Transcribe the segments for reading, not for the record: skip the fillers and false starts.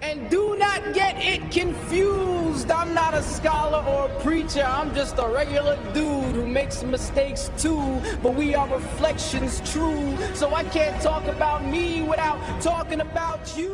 And do not get it confused. I'm not a scholar or a preacher. I'm just a regular dude who makes mistakes too. But we are reflections true. So I can't talk about me without talking about you.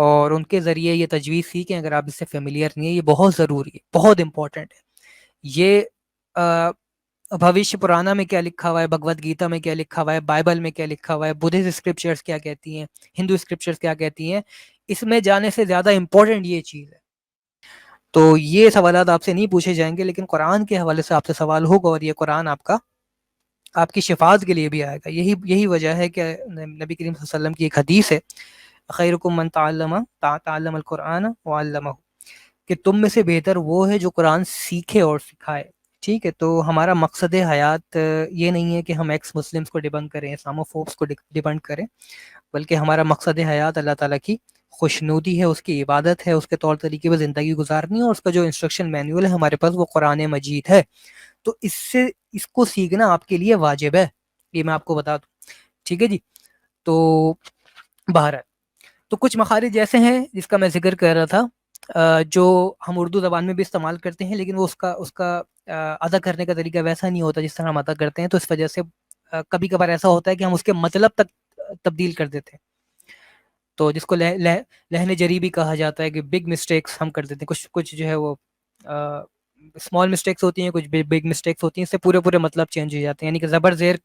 اور ان کے ذریعے یہ تجویز سیکھیں اگر آپ اس سے familiar نہیں ہے. یہ بہت ضروری ہے, بہت امپورٹنٹ ہے. یہ بھوشیہ پرانا میں کیا لکھا ہوا ہے, بھگوت گیتا میں کیا لکھا ہوا ہے, بائبل میں کیا لکھا ہوا ہے, بدھسٹ اسکرپچرز کیا کہتی ہیں, ہندو اسکرپچرز کیا کہتی ہیں, اس میں جانے سے زیادہ امپورٹنٹ یہ چیز ہے. تو یہ سوالات آپ سے نہیں پوچھے جائیں گے, لیکن قرآن کے حوالے سے آپ سے سوال ہوگا, اور یہ قرآن آپ کی شفاعت کے لیے بھی آئے گا. یہی وجہ ہے کہ نبی کریم صلی اللہ علیہ وسلم کی ایک حدیث ہے, خیرکم من تعلم القرآن وعلمہ, کہ تم میں سے بہتر وہ ہے جو قرآن سیکھے اور سکھائے. ٹھیک ہے, تو ہمارا مقصد حیات یہ نہیں ہے کہ ہم ایکس مسلمس کو ڈیبنک کریں, اسلامو فوبس کو ڈیبنک کریں, بلکہ ہمارا مقصد حیات اللہ تعالیٰ کی خوشنودی ہے, اس کی عبادت ہے, اس کے طور طریقے پہ زندگی گزارنی ہے, اور اس کا جو انسٹرکشن مینول ہے ہمارے پاس وہ قرآن مجید ہے. تو اس کو سیکھنا آپ کے لیے واجب ہے, یہ میں آپ کو بتا دوں. ٹھیک ہے جی. تو بہرحال تو کچھ مخارج ایسے ہیں جس کا میں ذکر کر رہا تھا, جو ہم اردو زبان میں بھی استعمال کرتے ہیں, لیکن وہ اس کا ادا کرنے کا طریقہ ویسا نہیں ہوتا جس طرح ہم ادا کرتے ہیں. تو اس وجہ سے کبھی کبھار ایسا ہوتا ہے کہ ہم اس کے مطلب تک تبدیل کر دیتے ہیں, تو جس کو لہن جری بھی کہا جاتا ہے, کہ بگ مسٹیکس ہم کر دیتے ہیں. کچھ جو ہے وہ اسمال مسٹیکس ہوتی ہیں, کچھ بگ مسٹیکس ہوتی ہیں, اس سے پورے مطلب چینج ہو جاتے ہیں. یعنی کہ زبر زیر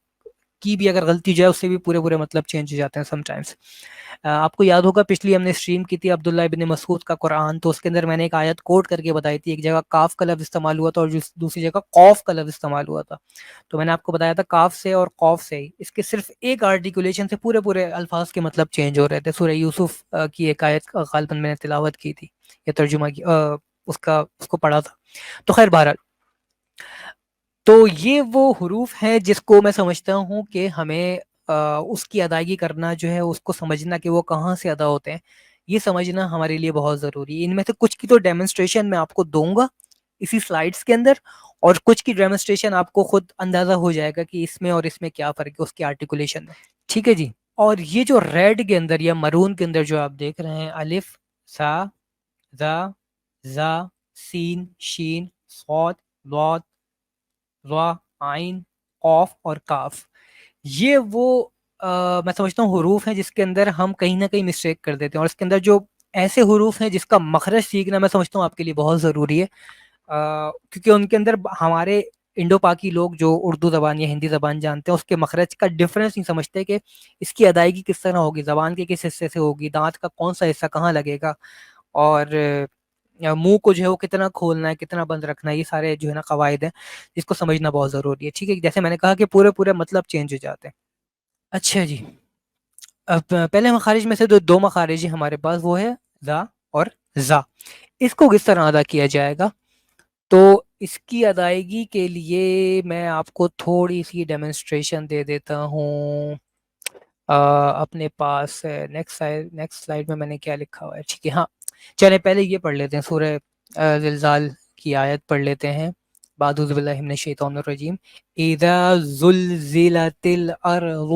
کی بھی اگر غلطی جائے اس سے بھی پورے مطلب چینج ہو جاتے ہیں سم ٹائمس. آپ کو یاد ہوگا پچھلی ہم نے اسٹریم کی تھی عبداللہ ابن مسعود کا قرآن, تو اس کے اندر میں نے ایک آیت کوٹ کر کے بتائی تھی. ایک جگہ کاف کا لفظ استعمال ہوا تھا اور دوسری جگہ قوف کا لفظ استعمال ہوا تھا. تو میں نے آپ کو بتایا تھا کاف سے اور قوف سے اس کے صرف ایک آرٹیکولیشن سے پورے الفاظ کے مطلب چینج ہو رہے تھے. سورہ یوسف کی ایک آیت غالباً میں نے تلاوت کی تھی یا ترجمہ کی, اس کو پڑھا تھا. تو خیر بہرحال, تو یہ وہ حروف ہیں جس کو میں سمجھتا ہوں کہ ہمیں اس کی ادائیگی کرنا جو ہے, اس کو سمجھنا کہ وہ کہاں سے ادا ہوتے ہیں, یہ سمجھنا ہمارے لیے بہت ضروری ہے. ان میں سے کچھ کی تو ڈیمونسٹریشن میں آپ کو دوں گا اسی سلائڈس کے اندر, اور کچھ کی ڈیمونسٹریشن آپ کو خود اندازہ ہو جائے گا کہ اس میں اور اس میں کیا فرق ہے اس کی آرٹیکولیشن میں. ٹھیک ہے جی. اور یہ جو ریڈ کے اندر یا مرون کے اندر جو آپ دیکھ رہے ہیں, الف, سا, ذا, زا, سین, شین, صاد, ضاد, ضا, عین, قاف اور کاف, یہ وہ میں سمجھتا ہوں حروف ہیں جس کے اندر ہم کہیں نہ کہیں مسٹیک کر دیتے ہیں. اور اس کے اندر جو ایسے حروف ہیں جس کا مخرج سیکھنا میں سمجھتا ہوں آپ کے لیے بہت ضروری ہے, کیونکہ ان کے اندر ہمارے انڈو پاکی لوگ جو اردو زبان یا ہندی زبان جانتے ہیں اس کے مخرج کا ڈفرینس نہیں سمجھتے, کہ اس کی ادائیگی کس طرح ہوگی, زبان کے کس حصے سے ہوگی, دانت کا کون سا حصہ کہاں لگے گا, اور منہ کو جو ہے وہ کتنا کھولنا ہے, کتنا بند رکھنا ہے. یہ سارے جو ہے نا قواعد ہیں جس کو سمجھنا بہت ضروری ہے. ٹھیک ہے, جیسے میں نے کہا کہ پورے مطلب چینج ہو جاتے ہیں. اچھا جی, اب پہلے مخارج میں سے دو مخارج ہیں ہمارے پاس, وہ ہے ذا اور زا. اس کو کس طرح ادا کیا جائے گا, تو اس کی ادائیگی کے لیے میں آپ کو تھوڑی سی ڈیمونسٹریشن دے دیتا ہوں اپنے پاس. نیکسٹ سلائڈ میں نے کیا لکھا ہوا ہے. ٹھیک ہے, ہاں چلیں پہلے یہ پڑھ لیتے ہیں, سورہ زلزال کی آیت پڑھ لیتے ہیں. بعد اعوذ باللہ من الشیطان الرجیم, اذا زلزلت الارض,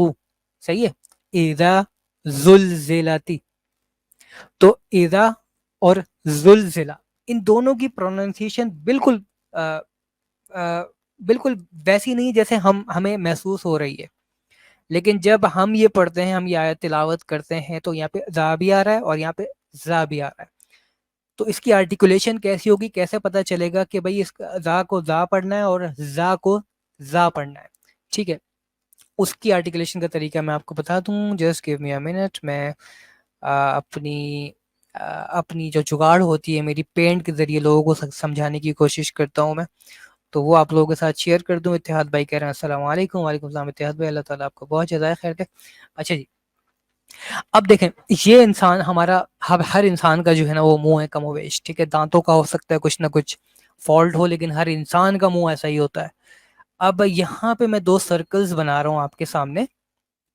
صحیح ہے, اذا زلزلتی. تو اذا اور زلزلہ ان دونوں کی پروننسیشن بالکل ویسی نہیں جیسے ہمیں محسوس ہو رہی ہے, لیکن جب ہم یہ پڑھتے ہیں, ہم یہ آیت تلاوت کرتے ہیں, تو یہاں پہ ذا بھی آ رہا ہے اور یہاں پہ زا بھی آ رہا ہے. تو اس کی آرٹیکولیشن کیسی ہوگی, کیسے پتہ چلے گا کہ بھئی اس ذا کو ذا پڑھنا ہے اور زا کو زا پڑھنا ہے. ٹھیک ہے, اس کی آرٹیکولیشن کا طریقہ میں آپ کو بتا دوں. Just give me a minute, میں اپنی جو جگاڑ ہوتی ہے میری پینٹ کے ذریعے لوگوں کو سمجھانے کی کوشش کرتا ہوں میں, تو وہ آپ لوگوں کے ساتھ شیئر کر دوں. اتحاد بھائی کہہ رہے ہیں السلام علیکم. وعلیکم السلام اتحاد بھائی, اللہ تعالیٰ آپ کو بہت جزائے خیر دے. اچھا جی, اب دیکھیں یہ انسان ہمارا ہر انسان کا جو ہے نا وہ منہ ہے کم و بیش. ٹھیک ہے, دانتوں کا ہو سکتا ہے کچھ نہ کچھ فالٹ ہو, لیکن ہر انسان کا منہ ایسا ہی ہوتا ہے. اب یہاں پہ میں 2 سرکلز بنا رہا ہوں آپ کے سامنے.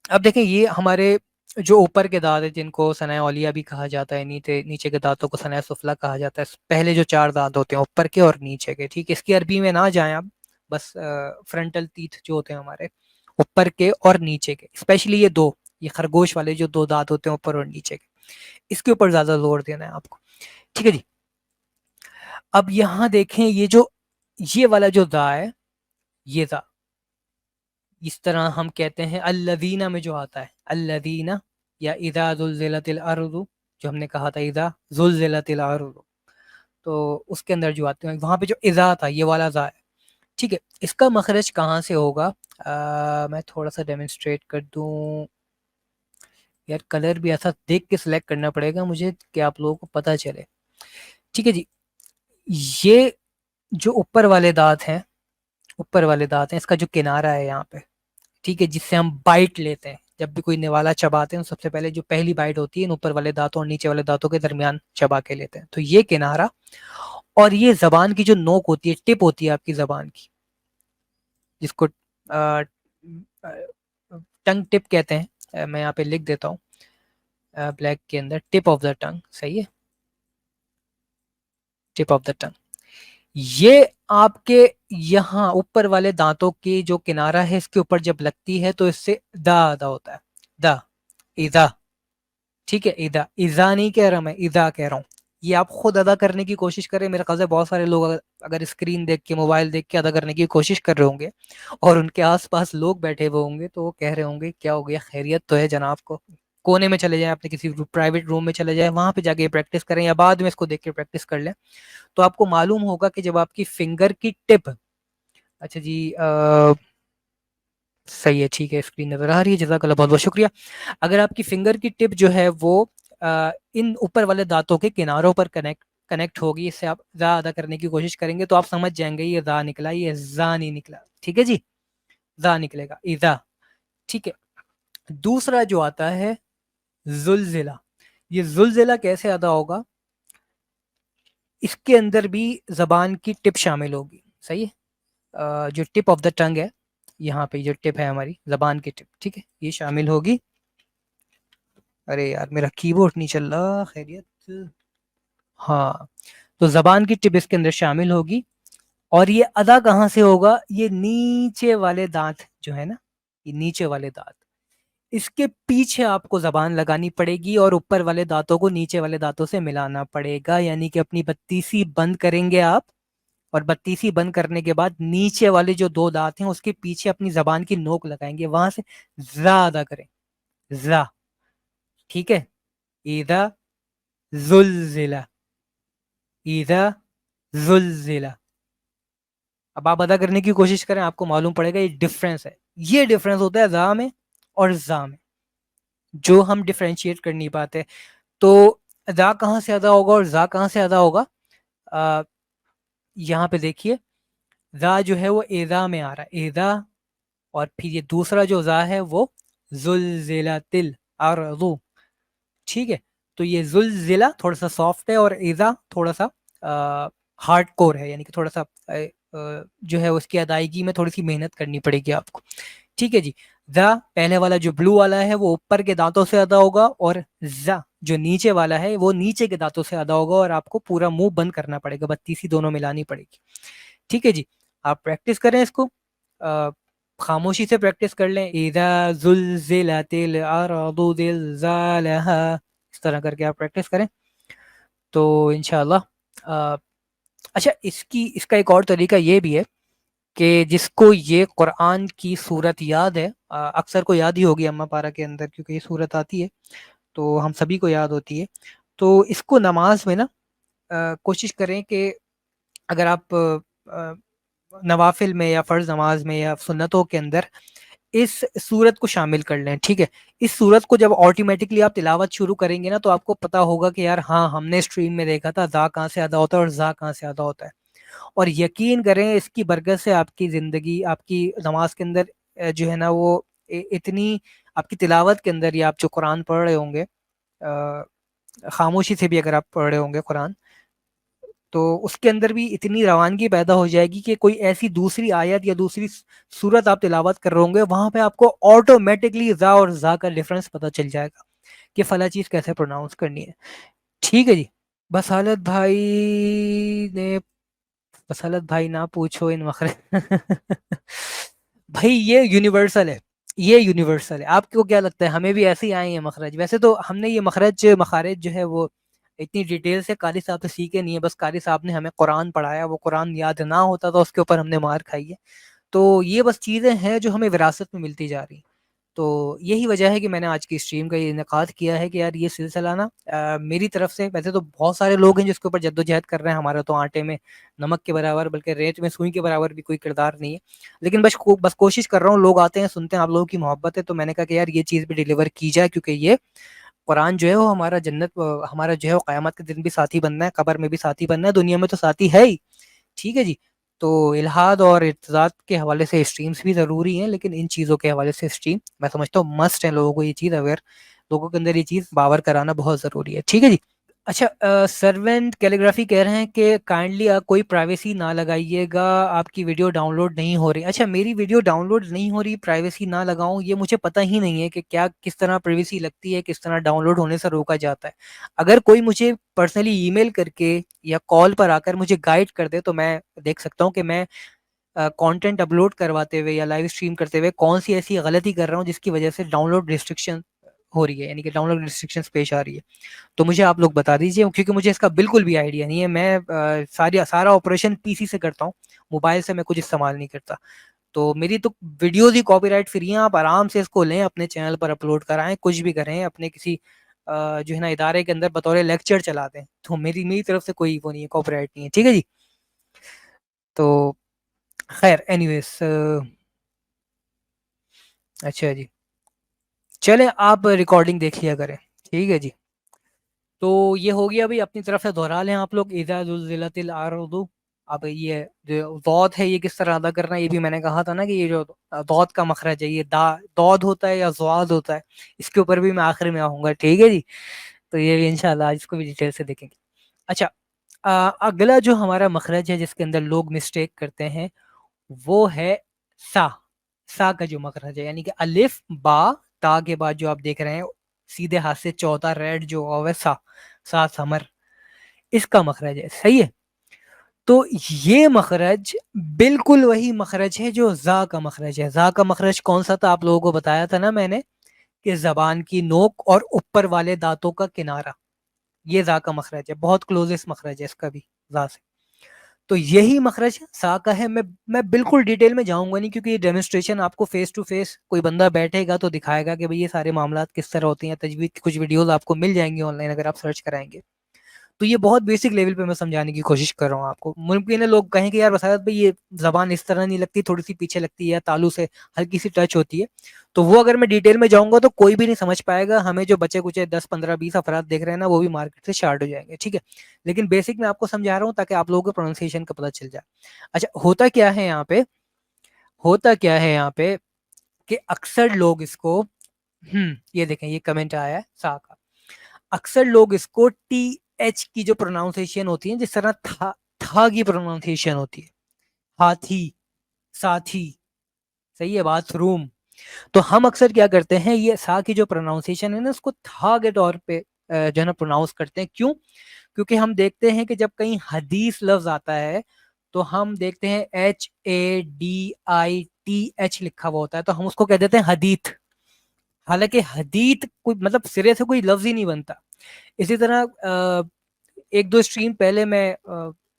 اب دیکھیں یہ ہمارے جو اوپر کے دانت ہیں جن کو ثناء اولیہ بھی کہا جاتا ہے, نیچے کے دانتوں کو ثناء سفلیٰ کہا جاتا ہے. پہلے جو 4 دانت ہوتے ہیں اوپر کے اور نیچے کے, ٹھیک ہے, اس کی عربی میں نہ جائیں آپ, بس فرنٹل تیتھ جو ہوتے ہیں ہمارے اوپر کے اور نیچے کے, اسپیشلی یہ خرگوش والے جو 2 دانت ہوتے ہیں اوپر اور نیچے کے, اس کے اوپر زیادہ زور دینا ہے آپ کو. ٹھیک ہے جی, اب یہاں دیکھیں یہ والا جو دا ہے, یہ دا اس طرح ہم کہتے ہیں الذین میں جو آتا ہے الذین, یا اذا زلزلت الارض جو ہم نے کہا تھا اذا زلزلت الارض، تو اس کے اندر جو آتے ہیں وہاں پہ جو اذا تھا یہ والا ذا ہے. ٹھیک ہے، اس کا مخرج کہاں سے ہوگا؟ میں تھوڑا سا ڈیمونسٹریٹ کر دوں. یار کلر بھی ایسا دیکھ کے سلیکٹ کرنا پڑے گا مجھے کہ آپ لوگوں کو پتہ چلے. ٹھیک ہے جی، یہ جو اوپر والے دانت ہیں، اوپر والے دانت ہیں، اس کا جو کنارہ ہے یہاں پہ، ٹھیک ہے، جس سے ہم بائٹ لیتے ہیں جب بھی کوئی نوالا چباتے ہیں، سب سے پہلے جو پہلی بائٹ ہوتی ہے ان اوپر والے دانتوں اور نیچے والے دانتوں کے درمیان چبا کے لیتے ہیں. تو یہ کنارہ اور یہ زبان کی جو نوک ہوتی ہے، ٹپ ہوتی ہے آپ کی زبان کی، جس کو ٹنگ ٹپ کہتے ہیں. میں یہاں پہ لکھ دیتا ہوں بلیک کے اندر، ٹپ آف دا ٹنگ. صحیح ہے، ٹپ آف دا ٹنگ. یہ آپ کے یہاں اوپر والے دانتوں کی جو کنارہ ہے اس کے اوپر جب لگتی ہے تو اس سے دا ادا ہوتا ہے. دا، اذا. ٹھیک ہے، اذا، اذا نہیں کہہ رہا میں، اذا کہہ رہا ہوں. یہ آپ خود ادا کرنے کی کوشش کریں. میرے خیال سے بہت سارے لوگ اگر اسکرین دیکھ کے، موبائل دیکھ کے ادا کرنے کی کوشش کر رہے ہوں گے اور ان کے آس پاس لوگ بیٹھے ہوئے ہوں گے تو وہ کہہ رہے ہوں گے کیا ہو گیا، خیریت تو ہے جناب کو. کونے میں چلے جائیں، اپنے کسی پرائیویٹ روم میں چلے جائیں، وہاں پہ جا کے پریکٹس کریں یا بعد میں اس کو دیکھ کے پریکٹس کر لیں تو آپ کو معلوم ہوگا کہ جب آپ کی فنگر کی ٹپ، اچھا جی صحیح ہے، ٹھیک ہے، اسکرین نظر آ رہی ہے، جزاک اللہ، بہت بہت شکریہ. اگر آپ کی فنگر کی ٹپ جو ہے وہ ان اوپر والے دانتوں کے کناروں پر کنیکٹ ہوگی، اس سے آپ زا ادا کرنے کی کوشش کریں گے تو آپ سمجھ جائیں گے یہ زا نکلا، یہ زا نہیں نکلا. ٹھیک ہے جی، زا نکلے گا، اذا. ٹھیک ہے، دوسرا جو آتا ہے زلزلہ. یہ زلزلہ کیسے ادا ہوگا؟ اس کے اندر بھی زبان کی ٹپ شامل ہوگی. صحیح ہے، جو ٹپ آف دا ٹنگ ہے، یہاں پہ جو ٹپ ہے ہماری زبان کی ٹپ، ٹھیک ہے، یہ شامل ہوگی. ارے یار میرا کی بورڈ نہیں چل رہا، خیریت؟ ہاں، تو زبان کی ٹپ اس کے اندر شامل ہوگی. اور یہ ادا کہاں سے ہوگا؟ یہ نیچے والے دانت جو ہے نا، یہ نیچے والے دانت، اس کے پیچھے آپ کو زبان لگانی پڑے گی اور اوپر والے دانتوں کو نیچے والے دانتوں سے ملانا پڑے گا. یعنی کہ اپنی بتیسی بند کریں گے آپ، اور بتیسی بند کرنے کے بعد نیچے والے جو دو دانت ہیں اس کے پیچھے اپنی زبان کی نوک لگائیں گے، وہاں سے زا ادا کریں، زا. ٹھیک ہے، اذا زلزلہ، اذا زلزلہ. اب آپ ادا کرنے کی کوشش کریں، آپ کو معلوم پڑے گا یہ ڈفرینس ہے. یہ ڈفرینس ہوتا ہے زا میں اور زا میں، جو ہم ڈفرینشیٹ کر نہیں پاتے. تو زا کہاں سے ادا ہوگا اور زا کہاں سے ادا ہوگا؟ یہاں پہ دیکھیے، زا جو ہے وہ اذا میں آ رہا ہے، اذا. اور پھر یہ دوسرا جو زا ہے وہ زلزلت الارض. ٹھیک ہے، تو یہ زلزلہ تھوڑا سا سافٹ ہے اور اذا تھوڑا سا ہارڈ کور ہے، یعنی کہ تھوڑا سا جو ہے اس کی ادائیگی میں تھوڑی سی محنت کرنی پڑے گی آپ کو. ٹھیک ہے جی، زا پہلے والا جو بلو والا ہے وہ اوپر کے دانتوں سے ادا ہوگا، اور زا جو نیچے والا ہے وہ نیچے کے دانتوں سے ادا ہوگا، اور آپ کو پورا منہ بند کرنا پڑے گا، بتیسی دونوں ملانی پڑے گی. ٹھیک ہے جی، آپ پریکٹس کریں اس کو، خاموشی سے پریکٹس کر لیں. اذا زلزلت الارض زلزالها، اس طرح کر کے آپ پریکٹس کریں تو انشاءاللہ. اچھا، اس کا ایک اور طریقہ یہ بھی ہے کہ جس کو یہ قرآن کی صورت یاد ہے، اکثر کو یاد ہی ہوگی اما پارا کے اندر، کیونکہ یہ صورت آتی ہے تو ہم سبھی کو یاد ہوتی ہے. تو اس کو نماز میں نا کوشش کریں کہ اگر آپ نوافل میں یا فرض نماز میں یا سنتوں کے اندر اس صورت کو شامل کر لیں. ٹھیک ہے، اس صورت کو جب آٹومیٹکلی آپ تلاوت شروع کریں گے نا تو آپ کو پتا ہوگا کہ یار ہاں ہم نے اسٹریم میں دیکھا تھا زا کہاں سے ادا ہوتا ہے اور زا کہاں سے ادا ہوتا ہے. اور یقین کریں اس کی برکت سے آپ کی زندگی، آپ کی نماز کے اندر جو ہے نا وہ اتنی، آپ کی تلاوت کے اندر یا آپ جو قرآن پڑھ رہے ہوں گے، خاموشی سے بھی اگر آپ پڑھ رہے ہوں گے قرآن، تو اس کے اندر بھی اتنی روانگی پیدا ہو جائے گی کہ کوئی ایسی دوسری آیت یا دوسری صورت آپ تلاوت کر رہے ہوں گے، وہاں پہ آپ کو آٹومیٹکلی زا اور زا کا ڈفرنس پتہ چل جائے گا کہ فلاں چیز کیسے پروناؤنس کرنی ہے. ٹھیک ہے جی، بسالت بھائی نے، بسالت بھائی نہ پوچھو ان مخرج بھائی یہ یونیورسل ہے، یہ یونیورسل ہے. آپ کو کیا لگتا ہے ہمیں بھی ایسے ہی آئے ہیں مخرج؟ ویسے تو ہم نے یہ مخارج جو ہے وہ اتنی ڈیٹیل سے قاری صاحب سے سیکھے نہیں ہے، بس قاری صاحب نے ہمیں قرآن پڑھایا، وہ قرآن یاد نہ ہوتا تو اس کے اوپر ہم نے مار کھائی ہے. تو یہ بس چیزیں ہیں جو ہمیں وراثت میں ملتی جا رہی. تو یہی وجہ ہے کہ میں نے آج کی اسٹریم کا یہ انعقاد کیا ہے کہ یار یہ سلسلہ نا میری طرف سے، ویسے تو بہت سارے لوگ ہیں جس کے اوپر جد و جہد کر رہے ہیں، ہمارا تو آٹے میں نمک کے برابر بلکہ ریت میں سوئی کے برابر بھی کوئی کردار نہیں ہے، لیکن بس کوشش کر رہا ہوں، لوگ آتے ہیں سنتے ہیں، آپ لوگوں کی محبت ہے تو میں نے کہا کہ یار یہ چیز بھی ڈیلیور کی جائے، کیونکہ یہ قرآن جو ہے وہ ہمارا جنت، ہمارا جو ہے وہ قیامت کے دن بھی ساتھی بننا ہے، قبر میں بھی ساتھی بننا ہے، دنیا میں تو ساتھی ہے ہی، ٹھیک ہے جی. تو الہاد اور ارتضاد کے حوالے سے اسٹریمز بھی ضروری ہیں، لیکن ان چیزوں کے حوالے سے اسٹریم میں سمجھتا ہوں مسٹ ہے، لوگوں کو یہ چیز اویئر، لوگوں کے اندر یہ چیز باور کرانا بہت ضروری ہے، ٹھیک ہے جی. اچھا، سرونٹ کیلیگرافی کہہ رہے ہیں کہ کائنڈلی کوئی پرائیویسی نہ لگائیے گا، آپ کی ویڈیو ڈاؤن لوڈ نہیں ہو رہی. اچھا، میری ویڈیو ڈاؤن لوڈ نہیں ہو رہی، پرائیویسی نہ لگاؤں، یہ مجھے پتہ ہی نہیں ہے کہ کیا کس طرح پرائیویسی لگتی ہے، کس طرح ڈاؤن لوڈ ہونے سے روکا جاتا ہے. اگر کوئی مجھے پرسنلی ای میل کر کے یا کال پر آ کر مجھے گائیڈ کر دے تو میں دیکھ سکتا ہوں کہ میں کانٹینٹ اپلوڈ کرواتے ہوئے یا لائیو اسٹریم کرتے ہوئے کون سی ایسی غلطی کر رہا ہوں جس کی وجہ سے ڈاؤن لوڈ ریسٹرکشن ہو رہی ہے، یعنی کہ ڈاؤن لوڈ ریسٹرکشن پیش آ رہی ہے. تو مجھے آپ لوگ بتا دیجیے، کیونکہ مجھے اس کا بالکل بھی آئیڈیا نہیں ہے. میں سارا آپریشن پی سی سے کرتا ہوں، موبائل سے میں کچھ استعمال نہیں کرتا. تو میری تو ویڈیوز ہی کاپی رائٹ فری ہیں، آپ آرام سے اس کو لیں، اپنے چینل پر اپلوڈ کرائیں، کچھ بھی کریں، اپنے کسی جو ہے نا ادارے کے اندر بطور لیکچر چلا دیں. تو میری طرف سے کوئی وہ نہیں ہے، کاپی رائٹ نہیں ہے، ٹھیک ہے جی. تو خیر اینی ویز، اچھا جی، چلیں آپ ریکارڈنگ دیکھ لیا کریں، ٹھیک ہے جی. تو یہ ہو گیا بھائی، اپنی طرف سے دہرا لیں آپ لوگ، اذا زلزلت الارض. اب یہ جو ضاد ہے یہ کس طرح ادا کرنا ہے، یہ بھی میں نے کہا تھا نا کہ یہ جو ضاد کا مخرج ہے، یہ ضاد ہوتا ہے یا ضاد ہوتا ہے، اس کے اوپر بھی میں آخر میں آؤں گا، ٹھیک ہے جی. تو یہ بھی انشاءاللہ آج اس کو بھی ڈیٹیل سے دیکھیں گے. اچھا، اگلا جو ہمارا مخرج ہے جس کے اندر لوگ مسٹیک کرتے ہیں وہ ہے سا. سا کا جو مخرج ہے، یعنی کہ الف با تا کے بعد جو آپ دیکھ رہے ہیں سیدھے ہاتھ سے چوتھا ریڈ جو ہے سا، سا سمر، اس کا مخرج ہے، صحیح ہے. تو یہ مخرج بالکل وہی مخرج ہے جو زا کا مخرج ہے. زا کا مخرج کون سا تھا آپ لوگوں کو بتایا تھا نا میں نے، کہ زبان کی نوک اور اوپر والے دانتوں کا کنارہ، یہ زا کا مخرج ہے، بہت کلوزسٹ مخرج ہے اس کا بھی زا سے. تو یہی مخرج سا کا ہے. میں بالکل ڈیٹیل میں جاؤں گا نہیں، کیونکہ یہ ڈیمونسٹریشن آپ کو فیس ٹو فیس کوئی بندہ بیٹھے گا تو دکھائے گا کہ بھئی یہ سارے معاملات کس طرح ہوتی ہیں. تجوید کی کچھ ویڈیوز آپ کو مل جائیں گی آن لائن اگر آپ سرچ کرائیں گے. تو یہ بہت بیسک لیول پہ میں سمجھانے کی کوشش کر رہا ہوں آپ کو. ممکن ہے لوگ کہیں کہ یار وسالت بھائی یہ زبان اس طرح نہیں لگتی، تھوڑی سی پیچھے لگتی ہے یا تالو سے ہلکی سی ٹچ ہوتی ہے. تو وہ اگر میں ڈیٹیل میں جاؤں گا تو کوئی بھی نہیں سمجھ پائے گا. ہمیں جو بچے کچھ 10 15 20 افراد دیکھ رہے ہیں نا، وہ بھی مارکیٹ سے شارٹ ہو جائیں گے، ٹھیک ہے. لیکن بیسک میں آپ کو سمجھا رہا ہوں تاکہ آپ لوگوں کو پروننسیشن کا پتہ چل جائے. اچھا، ہوتا کیا ہے یہاں پہ، کہ اکثر لوگ اس کو یہ دیکھیں، یہ کمنٹ آیا ہے سا کا، اکثر لوگ اس کو ٹی ایچ کی جو پروناؤنسیشن ہوتی ہے، جس طرح تھا کی پروناؤنسیشن ہوتی ہے، ہاتھی، ساتھی، صحیح ہے، بات روم. تو ہم اکثر کیا کرتے ہیں، یہ سا کی جو پروناؤنسیشن ہے نا، اس کو تھا کے طور پہ جو ہے نا پروناؤنس کرتے ہیں. کیوں؟ کیونکہ ہم دیکھتے ہیں کہ جب کہیں حدیث لفظ آتا ہے تو ہم دیکھتے ہیں HADITH لکھا ہوا ہوتا ہے، تو ہم اس کو کہہ دیتے ہیں حدیث. حالانکہ حدیث کوئی مطلب سرے سے کوئی لفظ ہی نہیں بنتا. اسی طرح ایک دو اسٹریم پہلے میں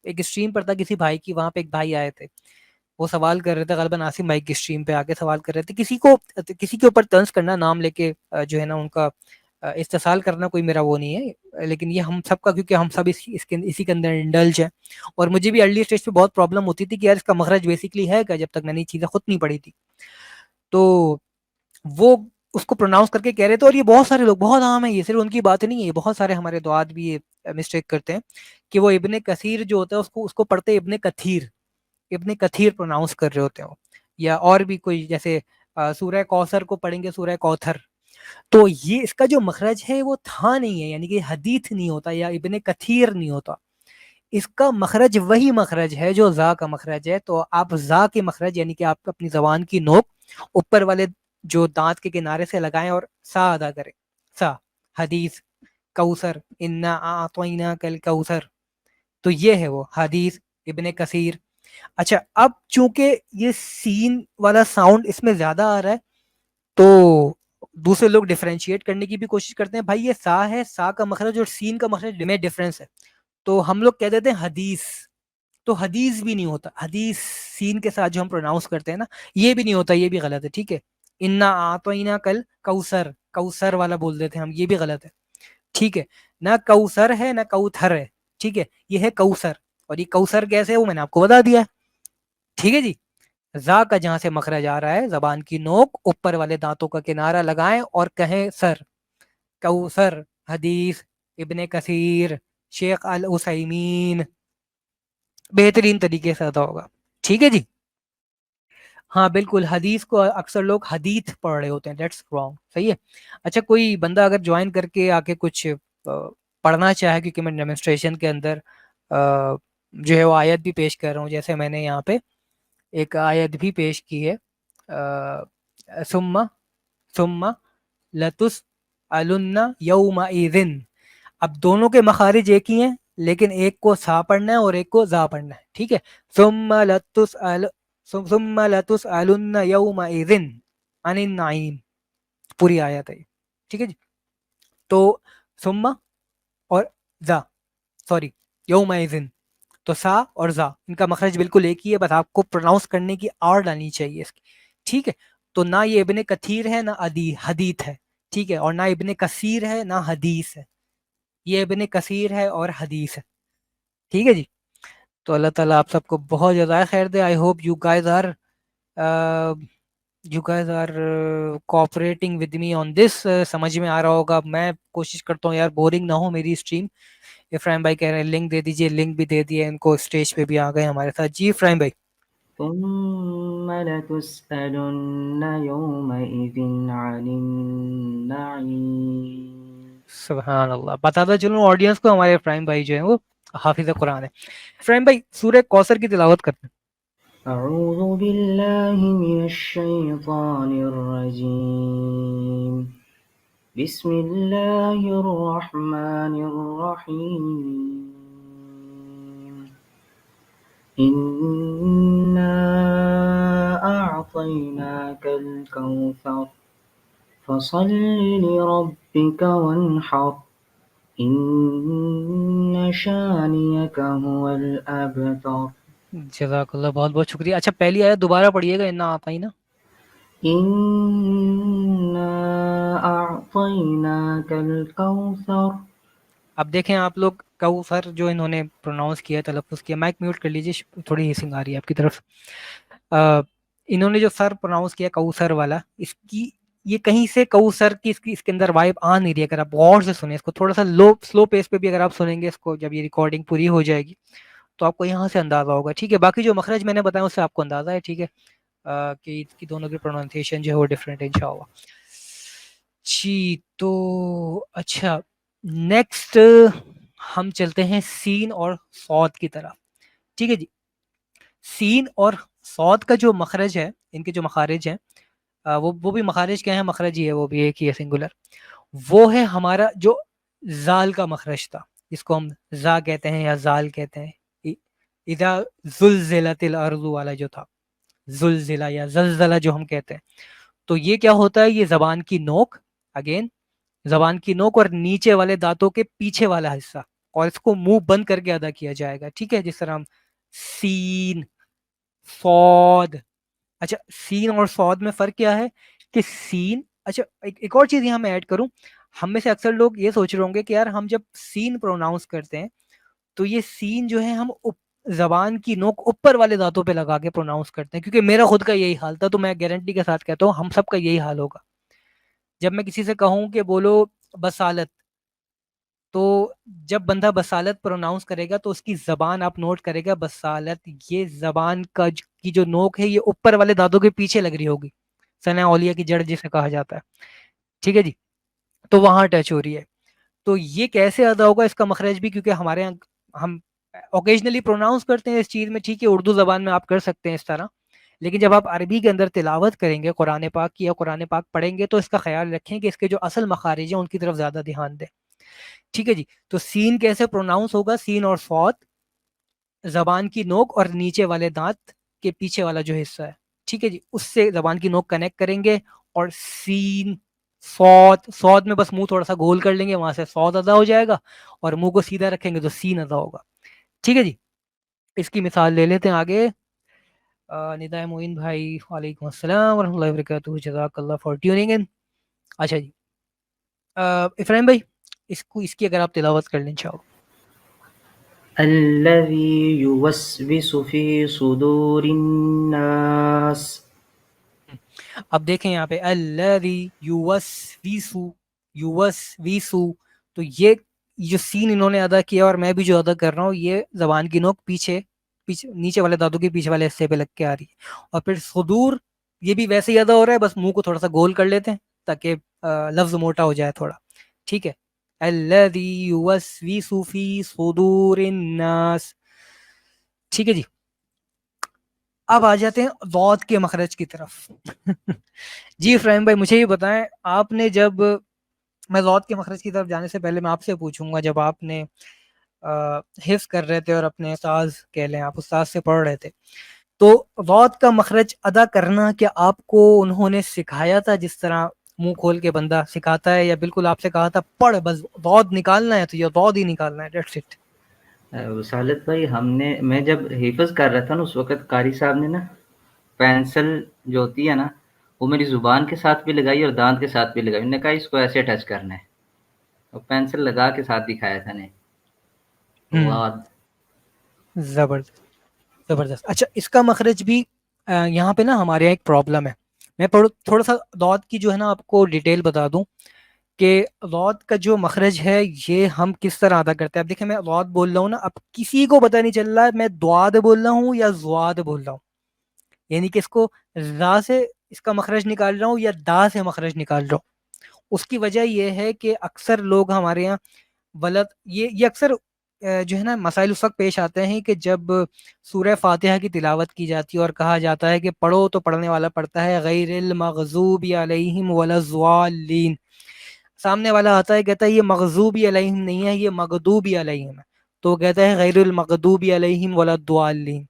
ایک اسٹریم پر تھا کسی بھائی کی، وہاں پہ ایک بھائی آئے تھے، وہ سوال کر رہے تھے، غالباً آصم بھائی کی اسٹریم پہ آ کے سوال کر رہے تھے. کسی کے اوپر طنز کرنا، نام لے کے جو ہے نا ان کا استحصال کرنا کوئی میرا وہ نہیں ہے، لیکن یہ ہم سب کا، کیونکہ ہم سب اسی کے اندر انڈلج ہیں. اور مجھے بھی ارلی اسٹیج پہ بہت پرابلم ہوتی تھی کہ یار اس کا مخرج بیسکلی ہے کیا، جب تک میں نے یہ چیزیں خود نہیں پڑھی تھی. تو وہ اس کو پروناؤنس کر کے کہہ رہے تھے، اور یہ بہت سارے لوگ، بہت عام ہے، یہ صرف ان کی بات نہیں ہے، یہ بہت سارے ہمارے دعات بھی یہ مسٹیک کرتے ہیں کہ وہ ابن کثیر جو ہوتا ہے اس کو پڑھتے ابن کثیر پروناؤنس کر رہے ہوتے ہیں، یا اور بھی کوئی جیسے سورہ کوثر کو پڑھیں گے سورہ کوثر. تو یہ اس کا جو مخرج ہے وہ تھا نہیں ہے، یعنی کہ حدیث نہیں ہوتا یا ابن کثیر نہیں ہوتا. اس کا مخرج وہی مخرج ہے جو زا کا مخرج ہے. تو آپ زا کے مخرج، یعنی کہ آپ اپنی زبان کی نوک اوپر والے جو دانت کے کنارے سے لگائیں اور سا ادا کریں. سا، حدیث، کوثر، انا اعطیناک الکوثر. تو یہ ہے وہ حدیث، ابن کثیر. اچھا، اب چونکہ یہ سین والا ساؤنڈ اس میں زیادہ آ رہا ہے تو دوسرے لوگ ڈیفرینشیٹ کرنے کی بھی کوشش کرتے ہیں، بھائی یہ سا ہے، سا کا مخرج اور سین کا مخرج میں ڈفرینس ہے. تو ہم لوگ کہہ دیتے ہیں حدیث، تو حدیث بھی نہیں ہوتا. حدیث سین کے ساتھ جو ہم پروناؤنس کرتے ہیں نا، یہ بھی نہیں ہوتا، یہ بھی غلط ہے، ٹھیک ہے. انا آتوینا کل کوثر، کوثر والا بول دیتے ہیں ہم، یہ بھی غلط ہے، ٹھیک ہے، نہ کوثر ہے نہ کوثر ہے، ٹھیک ہے، یہ ہے کوثر، اور یہ کوثر کیسے ہے وہ میں نے آپ کو بتا دیا ہے، ٹھیک ہے جی. زا کا جہاں سے مخرج آ رہا ہے، زبان کی نوک اوپر والے دانتوں کا کنارہ لگائیں اور کہیں سر. کوثر حدیث ابن کثیر شیخ العثیمین، بہترین طریقے سے ادا ہوگا، ٹھیک ہے جی. ہاں بالکل، حدیث کو اکثر لوگ حدیث پڑھ رہے ہوتے ہیں، دیٹس رانگ، صحیح ہے. اچھا کوئی بندہ اگر جوائن کر کے آ کے کچھ پڑھنا چاہے، کیونکہ میں ڈیمونسٹریشن کے اندر جو ہے وہ آیت بھی پیش کر رہا ہوں، جیسے میں نے یہاں پہ ایک آیت بھی پیش کی ہے، ثم ثم لتسألن یومئذ. اب دونوں کے مخارج ایک ہی ہیں، لیکن ایک کو سا پڑھنا ہے اور ایک کو زا پڑھنا ہے، ٹھیک ہے. ثم لتسألن یومئذ عن النعیم، پوری آیت ہے، ٹھیک ہے جی. تو ثم اور زا، سوری یومئذ، تو سا اور زا ان کا مخرج بالکل ایک ہی ہے، بس آپ کو پروناؤنس کرنے کی آرڈر آنی چاہیے اس کی، ٹھیک ہے. تو نہ یہ ابن کثیر ہے نہ حدیث ہے، ٹھیک ہے، اور نہ ابن کثیر ہے نہ حدیث ہے، یہ ابن کثیر ہے اور حدیث ہے، ٹھیک ہے جی. تو اللہ تعالیٰ آپ سب کو بہت زیادہ خیر دے. I hope you guys are cooperating with me on this. سمجھ میں آ رہا ہوگا. میں کوشش کرتا ہوں یار بورنگ نہ ہو میری اسٹریم. افراہیم بھائی کہہ رہے ہیں لنک دے دیجیے، لنک بھی دے دیے ان کو، اسٹیج پہ بھی آ گئے ہمارے ساتھ. جی افراہیم بھائی. ثم لتسألن يومئذ عن النعيم. سبحان اللہ. بتاتا چلوں آڈینس کو، ہمارے افراہیم بھائی جو ہیں وہ حافظ قرآن ہے. افراہیم بھئی سورہ کوثر کی تلاوت کرتے ہیں. أعوذ بالله من الشيطان الرجيم. بسم الله الرحمن الرحيم. إنا أعطيناك الكوثر فصل لربك وانحر إن شانئك هو الأبتر. جزاک اللہ، بہت بہت شکریہ. اچھا پہلی آیت دوبارہ پڑھیے گا، انا آتینا. إنا أعطيناك الكوثر. اب دیکھیں آپ لوگ، کوثر جو انہوں نے پروناؤنس کیا، تلفظ کیا، مائک میوٹ کر لیجیے، تھوڑی ہیسنگ آ رہی ہے آپ کی طرف. انہوں نے جو سر پروناؤنس کیا کوثر والا، اس کی یہ کہیں سے کوثر کی اس کے اندر وائب آ نہیں رہی. اگر آپ غور سے سنیں اس کو، تھوڑا سا سلو پیس پہ بھی اگر آپ سنیں گے اس کو، جب یہ ریکارڈنگ پوری ہو جائے گی تو آپ کو یہاں سے اندازہ ہوگا، ٹھیک ہے. باقی جو مخرج میں نے بتایا اس سے آپ کو اندازہ ہے، ٹھیک ہے، کہ اس کی دونوں کی پروننسیشن جو ہے وہ ڈفرینٹ ہے انشاءاللہ. جی تو اچھا نیکسٹ ہم چلتے ہیں سین اور صاد کی طرف، ٹھیک ہے جی. سین اور صاد کا جو مخرج ہے، ان کے جو مخارج ہیں، وہ بھی مخارج کیا ہیں، مخرج ہی ہے، وہ بھی ایک ہی ہے، سنگولر. وہ ہے ہمارا جو زال کا مخرج تھا، جس کو ہم زا کہتے ہیں یا زال کہتے ہیں. اذا زلزلت الارض والا جو تھا، زلزلہ یا زلزلہ جو ہم کہتے ہیں، تو یہ کیا ہوتا ہے، یہ زبان کی نوک، اگین زبان کی نوک اور نیچے والے دانتوں کے پیچھے والا حصہ، اور اس کو منہ بند کر کے ادا کیا جائے گا، ٹھیک ہے. جس طرح ہم سین، صاد. اچھا سین اور صاد میں فرق کیا ہے کہ سین، اچھا ایک اور چیز یہاں میں ایڈ کروں، ہم میں سے اکثر لوگ یہ سوچ رہے ہوں گے کہ یار ہم جب سین پروناؤنس کرتے ہیں تو یہ سین جو ہے ہم زبان کی نوک اوپر والے دانتوں پہ لگا کے پروناؤنس کرتے ہیں، کیونکہ میرا خود کا یہی حال تھا، تو میں گارنٹی کے ساتھ کہتا ہوں ہم سب کا یہی حال ہوگا. جب میں کسی سے کہوں کہ بولو بسالت، تو جب بندہ بسالت پروناؤنس کرے گا تو اس کی زبان آپ نوٹ کرے گا، بسالت، یہ زبان کی جو نوک ہے یہ اوپر والے دانتوں کے پیچھے لگ رہی ہوگی، ثنا اولیہ کی جڑ جسے کہا جاتا ہے، ٹھیک ہے جی. تو وہاں ٹچ ہو رہی ہے. تو یہ کیسے ادا ہوگا اس کا مخرج بھی، کیونکہ ہمارے یہاں ہم اوکیجنلی پروناؤنس کرتے ہیں اس چیز میں، ٹھیک ہے، اردو زبان میں آپ کر سکتے ہیں اس طرح، لیکن جب آپ عربی کے اندر تلاوت کریں گے قرآن پاک کی یا قرآن پاک پڑھیں گے تو اس کا خیال رکھیں کہ اس کے جو اصل مخارج ہیں ان کی طرف زیادہ دھیان دیں، ٹھیک ہے جی. تو سین کیسے پروناؤنس ہوگا، سین اور صاد، زبان کی نوک اور نیچے والے دانت کے پیچھے والا جو حصہ ہے، ٹھیک ہے جی، اس سے زبان کی نوک کنیکٹ کریں گے، اور سین، صاد، صاد میں بس منہ تھوڑا سا گول کر لیں گے، وہاں سے صاد ادا ہو جائے گا، اور منہ کو سیدھا رکھیں گے تو سین ادا ہوگا، ٹھیک ہے جی. اس کی مثال لے لیتے ہیں آگے. ندائے معین بھائی وعلیکم السلام ورحمۃ اللہ وبرکاتہ، جزاک اللہ فار ٹیوننگ ان. اچھا جی افراہیم بھائی اس کی اگر آپ تلاوت کر لیں چاہو. الذي يوسوس في صدور الناس. اب دیکھیں یہاں پہ الذی یوسوسو یوسوسو، تو یہ جو سین انہوں نے ادا کیا اور میں بھی جو ادا کر رہا ہوں، یہ زبان کی نوک پیچھے نیچے والے دانتوں کے پیچھے والے حصے پہ لگ کے آ رہی ہے. اور پھر صدور یہ بھی ویسے ہی ادا ہو رہا ہے، بس منہ کو تھوڑا سا گول کر لیتے ہیں تاکہ لفظ موٹا ہو جائے تھوڑا. ٹھیک ہے، الذی یوسوس فی صدور الناس. ٹھیک ہے جی، اب آ جاتے ہیں ضاد کے مخرج کی طرف. جی افراہیم بھائی مجھے یہ بتائیں، آپ نے جب، میں ضاد کے مخرج کی طرف جانے سے پہلے میں آپ سے پوچھوں گا، جب آپ نے حفظ کر رہے تھے اور اپنے استاذ کہہ لیں، آپ استاذ سے پڑھ رہے تھے، تو ضاد کا مخرج ادا کرنا کیا آپ کو انہوں نے سکھایا تھا جس طرح منہ کھول کے بندہ سکھاتا ہے، یا بالکل آپ سے کہا تھا پڑھ بس ضاد نکالنا ہے تو یہ ضاد ہی نکالنا ہے دیٹس اٹ؟ وسالت بھائی میں جب حفظ کر رہا تھا نا، اس وقت قاری صاحب نے نا پینسل جو ہوتی ہے نا، وہ میری زبان کے ساتھ بھی لگائی اور دانت کے ساتھ بھی لگائی. انہوں نے کہا اس کو ایسے ٹچ کرنا ہے، اور پینسل لگا کے ساتھ دکھایا تھا نے. واد. زبردست زبردست. اچھا اس کا مخرج بھی یہاں پہ نا ہمارے یہاں ایک پرابلم ہے. میں تھوڑا سا ضاد کی جو ہے نا آپ کو ڈیٹیل بتا دوں کہ ضاد کا جو مخرج ہے یہ ہم کس طرح ادا کرتے ہیں. اب دیکھیں میں ضاد بول رہا ہوں نا، اب کسی کو پتہ نہیں چل رہا ہے میں دواد بول رہا ہوں یا زواد بول رہا ہوں، یعنی کہ اس کو را سے اس کا مخرج نکال رہا ہوں یا دا سے مخرج نکال رہا ہوں. اس کی وجہ یہ ہے کہ اکثر لوگ ہمارے یہاں غلط، یہ اکثر جو ہے نا مسائل اس وقت پیش آتے ہیں کہ جب سورہ فاتحہ کی تلاوت کی جاتی ہے اور کہا جاتا ہے کہ پڑھو، تو پڑھنے والا پڑھتا ہے غیر المغضوب علیہم ولا الضالین، سامنے والا آتا ہے کہتا ہے یہ مغضوبی علیہم نہیں ہے، یہ مغضوبی علیہم ہے، تو وہ کہتا ہے غیر المغضوبی علیہم ولا الضالین.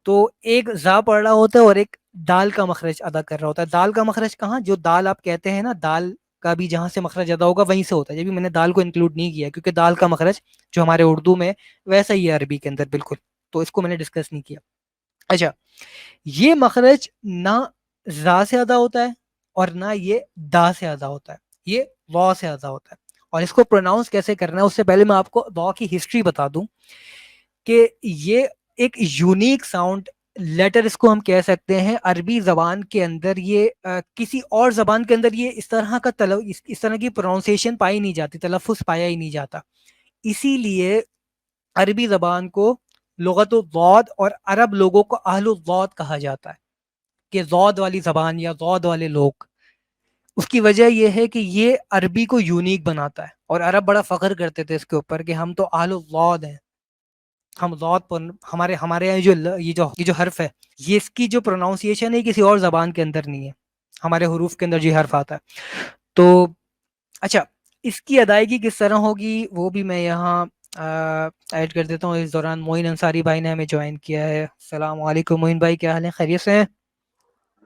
تو ایک زا پڑھ رہا ہوتا ہے اور ایک دال کا مخرج ادا کر رہا ہوتا ہے. دال کا مخرج کہاں، جو دال آپ کہتے ہیں نا، دال کا بھی جہاں سے مخرج ادا ہوگا وہیں سے ہوتا ہے. یہ بھی میں نے دال کو انکلوڈ نہیں کیا کیونکہ دال کا مخرج جو ہمارے اردو میں ویسا ہی ہے عربی کے اندر بالکل، تو اس کو میں نے ڈسکس نہیں کیا. اچھا یہ مخرج نہ زا سے ادا ہوتا ہے اور نہ یہ دا سے ادا ہوتا ہے، یہ وا سے ادا ہوتا ہے. اور اس کو پروناؤنس کیسے کرنا ہے اس سے پہلے میں آپ کو وا کی ہسٹری بتا دوں کہ یہ ایک یونیک ساؤنڈ لیٹر اس کو ہم کہہ سکتے ہیں. عربی زبان کے اندر یہ کسی اور زبان کے اندر یہ اس طرح کا اس طرح کی پروننسیشن پائی نہیں جاتی، تلفظ پایا ہی نہیں جاتا. اسی لیے عربی زبان کو لغت الضاد اور عرب لوگوں کو اہل الضاد کہا جاتا ہے، کہ ضاد والی زبان یا ضاد والے لوگ. اس کی وجہ یہ ہے کہ یہ عربی کو یونیک بناتا ہے، اور عرب بڑا فخر کرتے تھے اس کے اوپر کہ ہم تو اہل الضاد ہیں. ہم ضاد پر ہمارے یہاں یہ جو حرف ہے، یہ اس کی جو پروناؤنسیشن ہے کسی اور زبان کے اندر نہیں ہے، ہمارے حروف کے اندر جو حرف آتا ہے. تو اچھا اس کی ادائیگی کس طرح ہوگی وہ بھی میں یہاں ایڈ کر دیتا ہوں. اس دوران معین انصاری بھائی نے ہمیں جوائن کیا ہے. السلام علیکم معین بھائی، کیا حال ہے، خیریت سے ہیں؟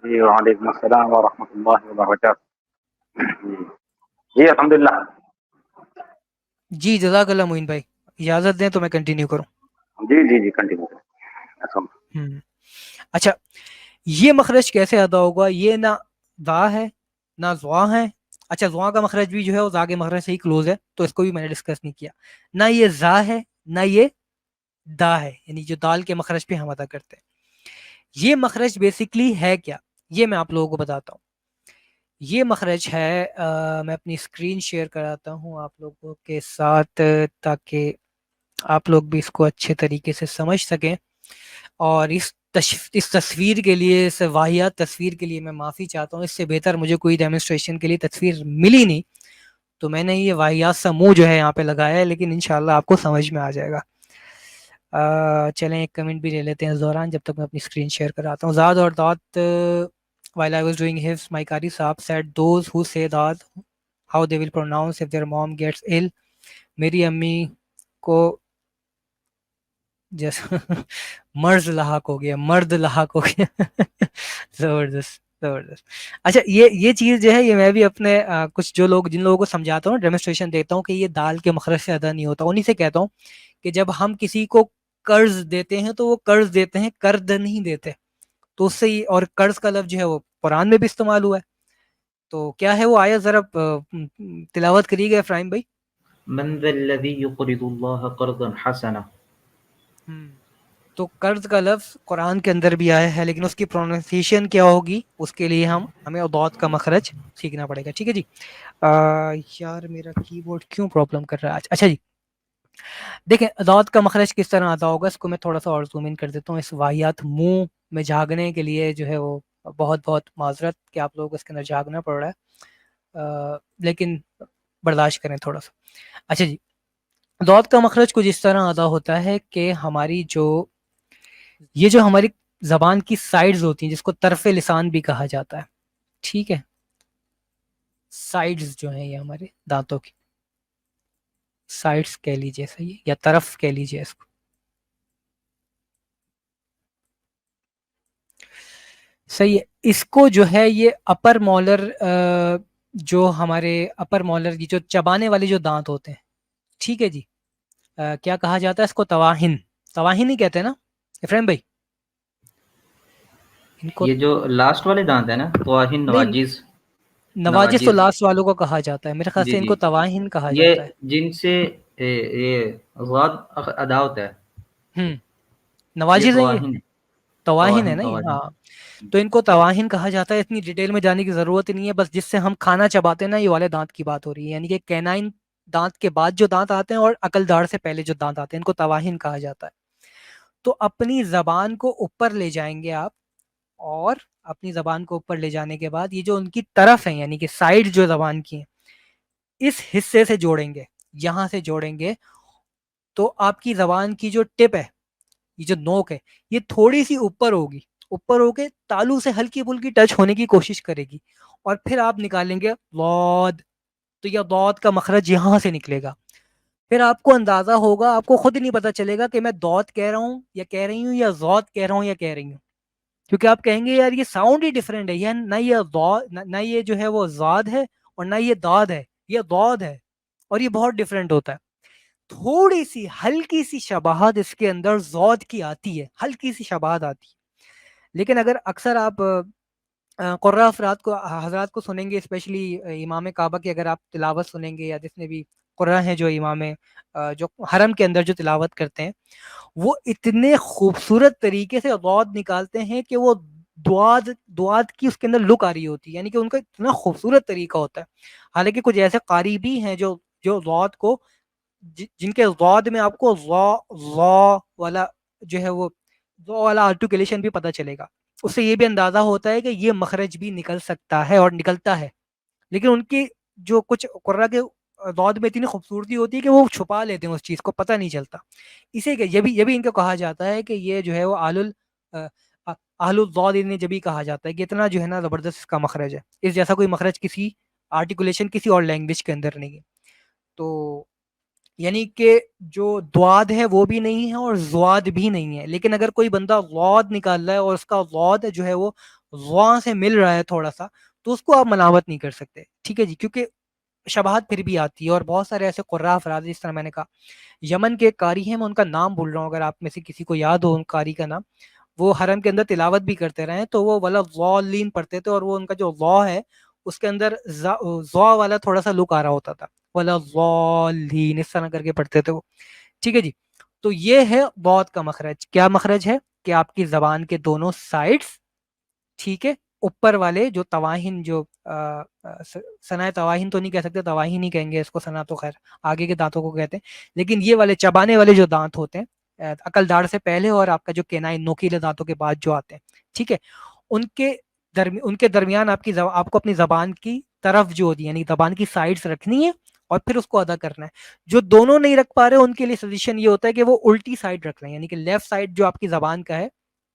جی وعلیکم السلام ورحمۃ اللہ وبرکاتہ. جی الحمد للہ. جی جزاک اللہ معین بھائی، اجازت دیں تو میں کنٹینیو کروں. جی جی جی کنٹینیو کریں. اچھا یہ مخرج کیسے ادا ہوگا، یہ نہ دا ہے نہ زوا ہے. اچھا زوا کا مخرج بھی جو ہے وہ زا کے مخرج سے ہی کلوز ہے، تو اس کو بھی میں نے ڈسکس نہیں کیا. نہ یہ زا ہے نہ یہ دا ہے، یعنی جو دال کے مخرج پہ ہم ادا کرتے ہیں. یہ مخرج بیسیکلی ہے کیا، یہ میں آپ لوگوں کو بتاتا ہوں. یہ مخرج ہے میں اپنی اسکرین شیئر کراتا ہوں آپ لوگوں کے ساتھ تاکہ آپ لوگ بھی اس کو اچھے طریقے سے سمجھ سکیں. اور اس تصویر کے لیے، اس واحد تصویر کے لیے میں معافی چاہتا ہوں. اس سے بہتر مجھے کوئی ڈیمونسٹریشن کے لیے تصویر ملی نہیں، تو میں نے یہ واحد سا منہ جو ہے یہاں پہ لگایا ہے، لیکن انشاءاللہ آپ کو سمجھ میں آ جائے گا. چلیں ایک کمنٹ بھی لے لیتے ہیں اس دوران جب تک میں اپنی اسکرین شیئر کراتا ہوں. زاد اور دات while I was doing his, my Qari Saab said those who say that how they will pronounce if their mom gets ill. میری امی کو جیسا مرض لاحق ہو گیا، مرد لاحق ہو گیا. زبردست زبردست. اچھا یہ چیز جو ہے یہ میں بھی اپنے کچھ جن لوگوں کو سمجھاتا ہوں، ڈیمونسٹریشن دیتا ہوں کہ یہ دال کے مخرج سے ادا نہیں ہوتا. انہیں سے کہتا ہوں کہ جب ہم کسی کو قرض دیتے ہیں تو وہ قرض دیتے ہیں، قرض نہیں دیتے. تو اس سے ہی, اور قرض کا لفظ جو ہے وہ قرآن میں بھی استعمال ہوا ہے. تو کیا ہے وہ آیت, ذرا تلاوت کریے گا افراہیم بھائی. من ذا الذی یقرض اللہ قرضا حسنا. تو قرض کا لفظ قرآن کے اندر بھی آیا ہے, لیکن اس کی پروننسیشن کیا ہوگی اس کے لیے ہمیں ضاد کا مخرج سیکھنا پڑے گا. ٹھیک ہے جی. یار میرا کی بورڈ کیوں پرابلم کر رہا ہے. اچھا جی, دیکھیں ضاد کا مخرج کس طرح ادا ہوگا, اس کو میں تھوڑا سا اور زوم ان کر دیتا ہوں. اس واحیات منہ میں جھاگنے کے لیے جو ہے وہ بہت بہت معذرت کہ آپ لوگوں کو اس کے اندر جھاگنا پڑ رہا ہے, لیکن برداشت کریں تھوڑا سا. اچھا جی, ضاد کا مخرج کچھ اس طرح ادا ہوتا ہے کہ ہماری یہ جو ہماری زبان کی سائڈز ہوتی ہیں, جس کو طرف لسان بھی کہا جاتا ہے, ٹھیک ہے, سائڈز جو ہیں یہ ہمارے دانتوں کی سائڈز کہہ لیجیے, صحیح ہے, یا طرف کہہ لیجیے اس کو. صحیح ہے, اس کو جو ہے یہ اپر مولر, جو ہمارے اپر مولر کی جو چبانے والے جو دانت ہوتے ہیں, ٹھیک ہے جی, کیا کہا جاتا ہے اس کو, تواہن. تواہن ہی کہتے ہیں نا افراہیم بھائی ان کو؟ یہ جو لاسٹ والے دانت ہیں نا, تواہن, نہیں, نواجز. نواجس تو لاسٹ والوں کو کہا جاتا ہے, میرے خیال سے ان کو تواہن کہا یہ جاتا ہے. جن سے یہ ضاد ادا ہوتا ہے, نواجس ہے, یہ تواہن. تواہن ہے نا یہ, ہاں. تو ان کو تواہن کہا جاتا ہے. اتنی ڈیٹیل میں جانے کی ضرورت ہی نہیں ہے, بس جس سے ہم کھانا چباتے ہیں نا, یہ والے دانت کی بات ہو رہی ہے. یعنی کہ کینائن دانت کے بعد جو دانت آتے ہیں اور عقل داڑھ سے پہلے جو دانت آتے ہیں, ان کو تواہن کہا جاتا ہے. تو اپنی زبان کو اوپر لے جائیں گے آپ, اور اپنی زبان کو اوپر لے جانے کے بعد یہ جو ان کی طرف ہیں, یعنی کہ سائڈ جو زبان کی ہیں, اس حصے سے جوڑیں گے, یہاں سے جوڑیں گے, تو آپ کی زبان کی جو ٹپ ہے, یہ جو نوک ہے, یہ تھوڑی سی اوپر ہوگی, اوپر ہو کے تالو سے ہلکی پھلکی ٹچ ہونے کی کوشش کرے گی, اور پھر آپ نکالیں گے ضاد. تو یہ ضاد کا مخرج یہاں سے نکلے گا. پھر آپ کو اندازہ ہوگا, آپ کو خود ہی نہیں پتا چلے گا کہ میں ضاد کہہ رہا ہوں یا کہہ رہی ہوں, یا ضاد کہہ رہا ہوں یا کہہ رہی ہوں, کیونکہ آپ کہیں گے یار یہ ساؤنڈ ہی ڈفرینٹ ہے, یا نہ یہ جو ہے وہ ضاد ہے اور نہ یہ داد ہے, یہ ضاد ہے, اور یہ بہت ڈفرینٹ ہوتا ہے. تھوڑی سی ہلکی سی شباہت اس کے اندر ضاد کی آتی ہے, ہلکی سی شباہت آتی ہے. لیکن اگر اکثر آپ قرہ افراد کو, حضرات کو سنیں گے, اسپیشلی امام کعبہ کی اگر آپ تلاوت سنیں گے, یا جتنے بھی قرہ ہیں جو امام جو حرم کے اندر جو تلاوت کرتے ہیں, وہ اتنے خوبصورت طریقے سے ضاد نکالتے ہیں کہ وہ دعات کی اس کے اندر لک آ رہی ہوتی ہے, یعنی کہ ان کا اتنا خوبصورت طریقہ ہوتا ہے. حالانکہ کچھ ایسے قاری بھی ہیں جو ضاد کو, جن کے ضاد میں آپ کو ضا والا جو ہے وہ ضا والا آرٹیکولیشن بھی پتہ چلے گا, اس سے یہ بھی اندازہ ہوتا ہے کہ یہ مخرج بھی نکل سکتا ہے اور نکلتا ہے. لیکن ان کی جو کچھ قرہ کے ضاد میں اتنی خوبصورتی ہوتی ہے کہ وہ چھپا لیتے ہیں اس چیز کو, پتہ نہیں چلتا. اسے کہ یہ بھی ان کو کہا جاتا ہے کہ یہ جو ہے وہ اہل الضاد انہیں جبھی کہا جاتا ہے کہ اتنا جو ہے نا زبردست اس کا مخرج ہے, اس جیسا کوئی مخرج کسی آرٹیکولیشن کسی اور لینگویج کے اندر نہیں ہے. تو یعنی کہ جو دواد ہے وہ بھی نہیں ہے اور زواد بھی نہیں ہے. لیکن اگر کوئی بندہ ضاد نکال رہا ہے اور اس کا ضاد جو ہے وہ ضا سے مل رہا ہے تھوڑا سا, تو اس کو آپ ملامت نہیں کر سکتے, ٹھیک ہے جی, کیونکہ شباہت پھر بھی آتی ہے. اور بہت سارے ایسے قراء افراد, جس طرح میں نے کہا یمن کے ایک قاری ہیں, میں ان کا نام بھول رہا ہوں, اگر آپ میں سے کسی کو یاد ہو ان قاری کا نام, وہ حرم کے اندر تلاوت بھی کرتے رہے, تو وہ ولا ضالین پڑھتے تھے, اور وہ ان کا جو ضا ہے اس کے اندر ضا والا تھوڑا سا لک آ رہا ہوتا تھا, ولا ضالین اس طرح کر کے پڑھتے تھے وہ, ٹھیک ہے جی. تو یہ ہے ضاد کا مخرج. کیا مخرج ہے کہ آپ کی زبان کے دونوں سائڈز, ٹھیک ہے, اوپر والے جو تواہن, جو ثناء تواہن تو نہیں کہہ سکتے, تواہن ہی کہیں گے اس کو, ثنا تو خیر آگے کے دانتوں کو کہتے ہیں, لیکن یہ والے چبانے والے جو دانت ہوتے ہیں عقل داڑھ سے پہلے اور آپ کا جو کینائن نوکیلے دانتوں کے بعد جو آتے ہیں, ٹھیک ہے, ان کے درمیان آپ کو اپنی زبان کی طرف جو ہوتی ہے, یعنی زبان کی سائڈز رکھنی ہے اور پھر اس کو ادا کرنا ہے. جو دونوں نہیں رکھ پا رہے ان کے لیے سجیشن یہ ہوتا ہے کہ وہ الٹی سائڈ رکھ لیں, یعنی کہ لیفٹ سائڈ جو آپ کی زبان کا ہے,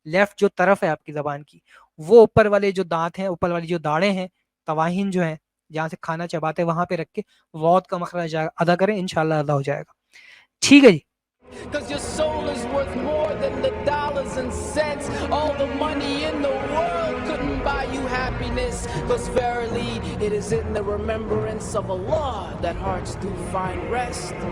لیفٹ جو طرف ہے آپ کی زبان کی, وہ اوپر والے جو دانت ہیں, اوپر والی جو داڑیں ہیں, تواہن جو ہیں جہاں سے کھانا چباتے ہیں, وہاں پہ رکھ کے ضاد کا مخرج ادا کریں, انشاءاللہ ادا ہو جائے گا. ٹھیک ہے جی. Cause your soul is worth more than the dollars and cents. All the money in the world couldn't buy you happiness. Cause verily it is in the remembrance of Allah that hearts do find rest.